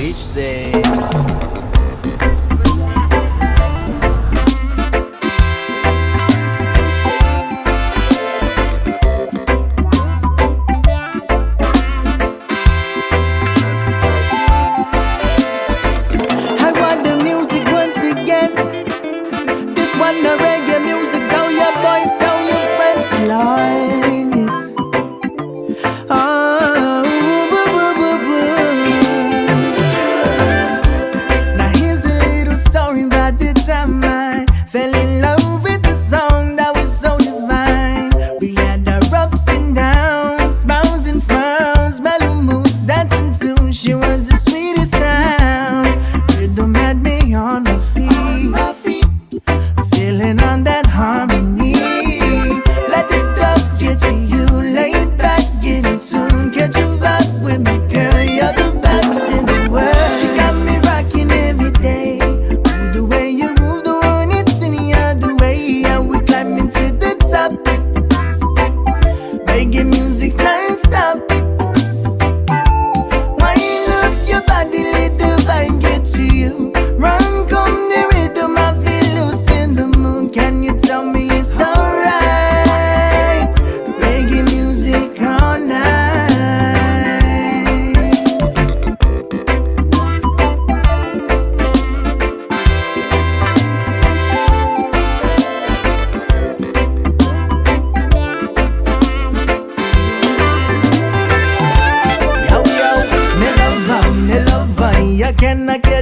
each day. I want the music once again. This one the reggae music. Tell your boys, tell your friends, Linus. Oh, boo, boo, boo, boo. Now here's a little story about the time I fell in love with a song that was so divine. We had our ups and downs, smiles and frowns, mellow moods, dancing too. She was the sweetest sound. Rhythm had me on my feet, feeling on that harmony. Let the dove get to you, lay back, get in tune, catch a vibe with me, girl. You're the best in the world. She got me rocking every day. Move the way you move, the one it's any other way. And we climbing to the top. Reggae music's non-stop. Wind up your body, let the vibe get to you. Run, come the rhythm, I feel loose in the mood. Can you tell me it's alright? Reggae music all night. Yo, yo, me lover, you cannot get